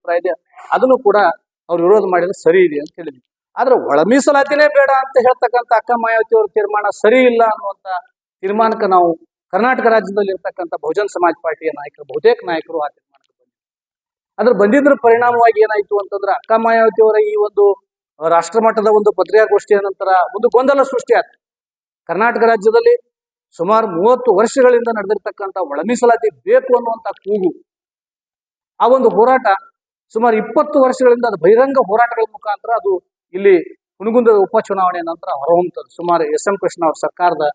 ಅಭಿಪ್ರಾಯ ಇದೆ, ಅದನ್ನು ಕೂಡ ಅವ್ರು ವಿರೋಧ ಮಾಡಿದ್ರೆ ಸರಿ ಇದೆ ಅಂತ ಹೇಳಿದ್ವಿ. ಆದ್ರೆ ಒಳ ಮೀಸಲಾತಿನೇ ಬೇಡ ಅಂತ ಹೇಳ್ತಕ್ಕಂಥ ಅಕ್ಕ ಮಾಯಾವತಿ ಅವರ ತೀರ್ಮಾನ ಸರಿ ಇಲ್ಲ ಅನ್ನುವಂತ ತೀರ್ಮಾನಕ್ಕೆ ನಾವು ಕರ್ನಾಟಕ ರಾಜ್ಯದಲ್ಲಿ ಇರ್ತಕ್ಕಂಥ ಬಹುಜನ ಸಮಾಜ ಪಾರ್ಟಿಯ ನಾಯಕರು, ಬಹುತೇಕ ನಾಯಕರು ಆ ತೀರ್ಮಾನಕ್ಕೆ ಬಂದಿದ್ರು. ಅದ್ರ ಬಂದಿದ್ರ ಪರಿಣಾಮವಾಗಿ ಏನಾಯ್ತು ಅಂತಂದ್ರೆ ಅಕ್ಕ ಮಾಯಾವತಿ ಅವರ ಈ ಒಂದು ರಾಷ್ಟ್ರ ಮಟ್ಟದ ಒಂದು ಪತ್ರಿಕಾಗೋಷ್ಠಿಯ ನಂತರ ಒಂದು ಗೊಂದಲ ಸೃಷ್ಟಿಯಾಯ್ತು. ಕರ್ನಾಟಕ ರಾಜ್ಯದಲ್ಲಿ ಸುಮಾರು 30 ವರ್ಷಗಳಿಂದ ನಡೆದಿರ್ತಕ್ಕಂಥ ಒಳ ಮೀಸಲಾತಿ ಬೇಕು ಅನ್ನುವಂಥ ಕೂಗು, ಆ ಒಂದು ಹೋರಾಟ ಸುಮಾರು 20 ವರ್ಷಗಳಿಂದ ಅದು ಬಹಿರಂಗ ಹೋರಾಟಗಳ ಮುಖಾಂತರ ಅದು ಇಲ್ಲಿ ಹುನಗುಂದದ ಉಪಚುನಾವಣೆ ನಂತರ ಹೊರಹೊಮ್ಮುತ್ತದೆ. ಸುಮಾರು ಎಸ್ ಎಂ ಕೃಷ್ಣ ಅವರ ಸರ್ಕಾರದ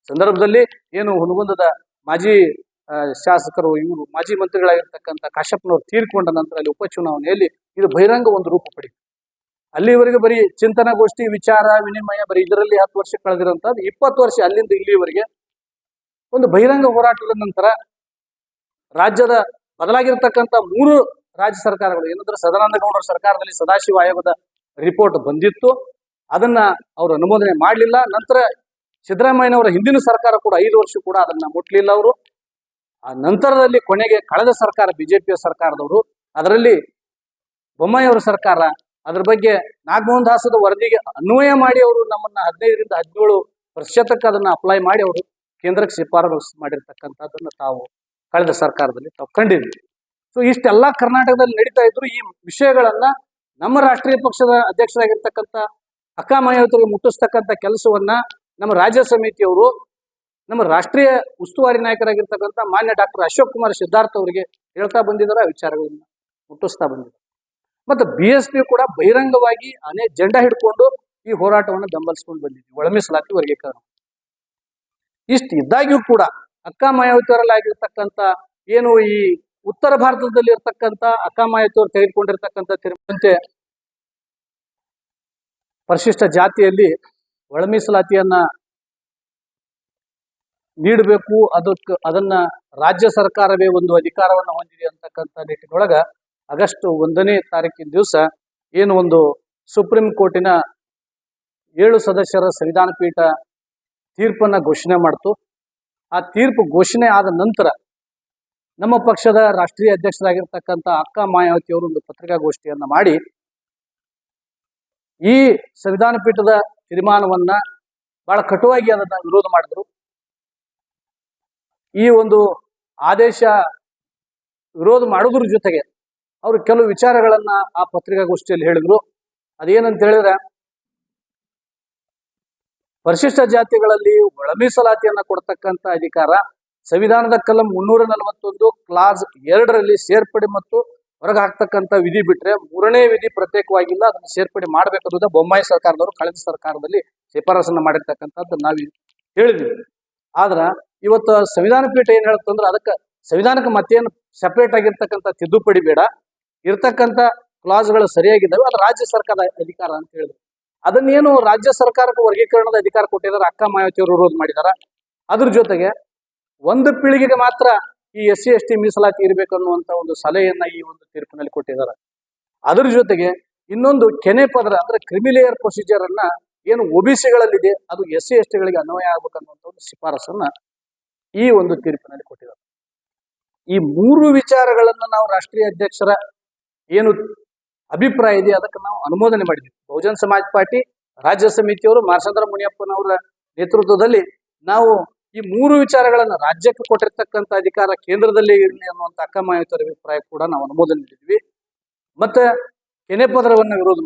ಸಂದರ್ಭದಲ್ಲಿ ಏನು ಹುನಗುಂದದ ಮಾಜಿ ಶಾಸಕರು, ಇವರು ಮಾಜಿ ಮಂತ್ರಿಗಳಾಗಿರ್ತಕ್ಕಂಥ ಕಾಶಪ್ಪನವರು ತೀರ್ಕೊಂಡ ನಂತರ ಅಲ್ಲಿ ಉಪಚುನಾವಣೆಯಲ್ಲಿ ಇದು ಬಹಿರಂಗ ಒಂದು ರೂಪ ಪಡೆಯಿತು. ಅಲ್ಲಿವರೆಗೆ ಬರೀ ಚಿಂತನಗೋಷ್ಠಿ, ವಿಚಾರ ವಿನಿಮಯ, ಬರೀ ಇದರಲ್ಲಿ 10 ವರ್ಷ ಕಳೆದಿರುವಂತದ್ದು 20 ವರ್ಷ ಅಲ್ಲಿಂದ ಇಲ್ಲಿವರೆಗೆ ಒಂದು ಬಹಿರಂಗ ಹೋರಾಟದ ನಂತರ ರಾಜ್ಯದ ಬದಲಾಗಿರ್ತಕ್ಕಂಥ 3 ರಾಜ್ಯ ಸರ್ಕಾರಗಳು ಏನಂದ್ರೆ ಸದಾನಂದ ಗೌಡರ ಸರ್ಕಾರದಲ್ಲಿ ಸದಾಶಿವ ಆಯೋಗದ ರಿಪೋರ್ಟ್ ಬಂದಿತ್ತು, ಅದನ್ನ ಅವರು ಅನುಮೋದನೆ ಮಾಡಲಿಲ್ಲ. ನಂತರ ಸಿದ್ದರಾಮಯ್ಯನವರ ಹಿಂದಿನ ಸರ್ಕಾರ ಕೂಡ 5 ವರ್ಷ ಕೂಡ ಅದನ್ನ ಮುಟ್ಲಿಲ್ಲ ಅವರು. ಆ ನಂತರದಲ್ಲಿ ಕೊನೆಗೆ ಕಳೆದ ಸರ್ಕಾರ ಬಿಜೆಪಿಯ ಸರ್ಕಾರದವರು, ಅದರಲ್ಲಿ ಬೊಮ್ಮಾಯಿ ಅವರ ಸರ್ಕಾರ ಅದ್ರ ಬಗ್ಗೆ ನಾಗಮೋಹನ್ ದಾಸದ ವರದಿಗೆ ಅನ್ವಯ ಮಾಡಿ ಅವರು ನಮ್ಮನ್ನ 15ರಿಂದ 17% ಅದನ್ನ ಅಪ್ಲೈ ಮಾಡಿ ಅವರು ಕೇಂದ್ರಕ್ಕೆ ಶಿಫಾರಸು ಮಾಡಿರ್ತಕ್ಕಂಥದ್ದನ್ನ ತಾವು ಕಳೆದ ಸರ್ಕಾರದಲ್ಲಿ ತಾವು ಕಂಡಿದ್ವಿ. ಸೊ ಇಷ್ಟೆಲ್ಲ ಕರ್ನಾಟಕದಲ್ಲಿ ನಡೀತಾ ಇದ್ರು. ಈ ವಿಷಯಗಳನ್ನ ನಮ್ಮ ರಾಷ್ಟ್ರೀಯ ಪಕ್ಷದ ಅಧ್ಯಕ್ಷರಾಗಿರ್ತಕ್ಕಂಥ ಅಕ್ಕ ಮಾಯಾವತಿಗೆ ಮುಟ್ಟಿಸ್ತಕ್ಕಂಥ ಕೆಲಸವನ್ನ ನಮ್ಮ ರಾಜ್ಯ ಸಮಿತಿಯವರು ನಮ್ಮ ರಾಷ್ಟ್ರೀಯ ಉಸ್ತುವಾರಿ ನಾಯಕರಾಗಿರ್ತಕ್ಕಂಥ ಮಾನ್ಯ ಡಾಕ್ಟರ್ ಅಶೋಕ್ ಕುಮಾರ್ ಸಿದ್ಧಾರ್ಥ ಅವರಿಗೆ ಹೇಳ್ತಾ ಬಂದಿದ್ದಾರೆ, ಆ ವಿಚಾರಗಳನ್ನ ಮುಟ್ಟಿಸ್ತಾ ಬಂದಿದ್ದಾರೆ. ಮತ್ತು BSP ಕೂಡ ಬಹಿರಂಗವಾಗಿ ಜೆಂಡಾ ಹಿಡ್ಕೊಂಡು ಈ ಹೋರಾಟವನ್ನು ಬೆಂಬಲಿಸ್ಕೊಂಡು ಬಂದಿದ್ವಿ, ಒಳ ಮೀಸಲಾತಿ ವರ್ಗೀಕರಣ. ಇಷ್ಟು ಇದ್ದಾಗ್ಯೂ ಕೂಡ ಅಕ್ಕ ಮಾಯಾವತಿಯವರಲ್ಲಿ ಆಗಿರ್ತಕ್ಕಂಥ ಏನು ಈ ಉತ್ತರ ಭಾರತದಲ್ಲಿ ಇರ್ತಕ್ಕಂಥ ಅಕ್ಕ ಮಾಯಾವತಿಯವರು ತೆಗೆದುಕೊಂಡಿರ್ತಕ್ಕಂಥ ತೀರ್ಮಾನಂತೆ ಪರಿಶಿಷ್ಟ ಜಾತಿಯಲ್ಲಿ ಒಳ ಮೀಸಲಾತಿಯನ್ನ ನೀಡಬೇಕು, ಅದನ್ನ ರಾಜ್ಯ ಸರ್ಕಾರವೇ ಒಂದು ಅಧಿಕಾರವನ್ನು ಹೊಂದಿದೆ ಅಂತಕ್ಕಂಥ ನಿಟ್ಟಿನೊಳಗ ಆಗಸ್ಟ್ 1ನೇ ತಾರೀಕಿನ ದಿವಸ ಏನು ಒಂದು ಸುಪ್ರೀಂ ಕೋರ್ಟಿನ 7 ಸದಸ್ಯರ ಸಂವಿಧಾನ ಪೀಠ ತೀರ್ಪನ್ನ ಘೋಷಣೆ ಮಾಡ್ತು. ಆ ತೀರ್ಪು ಘೋಷಣೆ ಆದ ನಂತರ ನಮ್ಮ ಪಕ್ಷದ ರಾಷ್ಟ್ರೀಯ ಅಧ್ಯಕ್ಷರಾಗಿರ್ತಕ್ಕಂಥ ಅಕ್ಕ ಮಾಯಾವತಿಯವರು ಒಂದು ಪತ್ರಿಕಾಗೋಷ್ಠಿಯನ್ನ ಮಾಡಿ ಈ ಸಂವಿಧಾನ ಪೀಠದ ತೀರ್ಮಾನವನ್ನ ಬಹಳ ಕಟುವಾಗಿ ಅದನ್ನ ವಿರೋಧ ಮಾಡಿದ್ರು. ಈ ಒಂದು ಆದೇಶ ವಿರೋಧ ಮಾಡೋದ್ರ ಜೊತೆಗೆ ಅವರು ಕೆಲವು ವಿಚಾರಗಳನ್ನ ಆ ಪತ್ರಿಕಾಗೋಷ್ಠಿಯಲ್ಲಿ ಹೇಳಿದ್ರು. ಅದೇನಂತ ಹೇಳಿದ್ರೆ, ಪರಿಶಿಷ್ಟ ಜಾತಿಗಳಲ್ಲಿ ಒಳ ಮೀಸಲಾತಿಯನ್ನ ಕೊಡ್ತಕ್ಕಂಥ ಅಧಿಕಾರ ಸಂವಿಧಾನದ ಕಲಂ 341 ಕ್ಲಾಸ್ 2ರಲ್ಲಿ ಸೇರ್ಪಡೆ ಮತ್ತು ಹೊರಗೆ ಹಾಕ್ತಕ್ಕಂಥ ವಿಧಿ ಬಿಟ್ರೆ 3ನೇ ವಿಧಿ ಪ್ರತ್ಯೇಕವಾಗಿಲ್ಲ, ಅದನ್ನು ಸೇರ್ಪಡೆ ಮಾಡ್ಬೇಕನ್ನೋದ ಬೊಮ್ಮಾಯಿ ಸರ್ಕಾರದವರು ಕಳೆದ ಸರ್ಕಾರದಲ್ಲಿ ಶಿಫಾರಸನ್ನ ಮಾಡಿರ್ತಕ್ಕಂಥದ್ದು ನಾವು ಹೇಳಿದ್ವಿ. ಆದ್ರ ಇವತ್ತು ಸಂವಿಧಾನ ಪೀಠ ಏನ್ ಹೇಳುತ್ತಂದ್ರೆ ಅದಕ್ಕೆ ಸಂವಿಧಾನಕ್ಕೆ ಮತ್ತೇನು ಸೆಪರೇಟ್ ಆಗಿರ್ತಕ್ಕಂಥ ತಿದ್ದುಪಡಿ ಬೇಡ, ಇರ್ತಕ್ಕಂಥ ಕ್ಲಾಸ್ಗಳು ಸರಿಯಾಗಿದ್ದಾವೆ, ಅದು ರಾಜ್ಯ ಸರ್ಕಾರದ ಅಧಿಕಾರ ಅಂತ ಹೇಳಿದ್ರು. ಅದನ್ನೇನು ರಾಜ್ಯ ಸರ್ಕಾರಕ್ಕೆ ವರ್ಗೀಕರಣದ ಅಧಿಕಾರ ಕೊಟ್ಟಿದ್ದಾರೆ, ಅಕ್ಕ ಮಾಯಾವತಿಯವರು ವಿರೋಧ ಮಾಡಿದಾರ. ಅದ್ರ ಜೊತೆಗೆ ಒಂದು ಪೀಳಿಗೆಗೆ ಮಾತ್ರ ಈ SC ST ಮೀಸಲಾತಿ ಇರಬೇಕು ಅನ್ನುವಂತ ಒಂದು ಸಲಹೆಯನ್ನ ಈ ಒಂದು ತೀರ್ಪಿನಲ್ಲಿ ಕೊಟ್ಟಿದ್ದಾರೆ. ಅದ್ರ ಜೊತೆಗೆ ಇನ್ನೊಂದು ಕೆನೆ ಪದರ ಅಂದ್ರೆ ಕ್ರಿಮಿಲೇಯರ್ ಪ್ರೊಸೀಜರ್ ಅನ್ನ ಏನು OBCಗಳಲ್ಲಿದೆ ಅದು SC ST ಗಳಿಗೆ ಅನ್ವಯ ಆಗ್ಬೇಕನ್ನುವಂತ ಒಂದು ಶಿಫಾರಸನ್ನ ಈ ಒಂದು ತೀರ್ಪಿನಲ್ಲಿ ಕೊಟ್ಟಿದ್ದಾರೆ. ಈ 3 ವಿಚಾರಗಳನ್ನ ನಾವು ರಾಷ್ಟ್ರೀಯ ಅಧ್ಯಕ್ಷರ ಏನು ಅಭಿಪ್ರಾಯ ಇದೆ ಅದಕ್ಕೆ ನಾವು ಅನುಮೋದನೆ ಮಾಡಿದ್ವಿ. ಬಹುಜನ ಸಮಾಜ ಪಾರ್ಟಿ ರಾಜ್ಯ ಸಮಿತಿಯವರು ಮಾರ್ಸಂದ್ರ ಮುನಿಯಪ್ಪನವರ ನೇತೃತ್ವದಲ್ಲಿ ನಾವು ಈ 3 ವಿಚಾರಗಳನ್ನ ರಾಜ್ಯಕ್ಕೆ ಕೊಟ್ಟಿರ್ತಕ್ಕಂಥ ಅಧಿಕಾರ ಕೇಂದ್ರದಲ್ಲಿ ಇರಲಿ ಅನ್ನುವಂಥ ಅಕ್ಕ ಮಾಯಾವತಿಯವರ ಅಭಿಪ್ರಾಯ ಕೂಡ ನಾವು ಅನುಮೋದನೆ ನೀಡಿದ್ವಿ. ಮತ್ತೆ ಕೆನೆ ಪದರವನ್ನ ವಿರೋಧ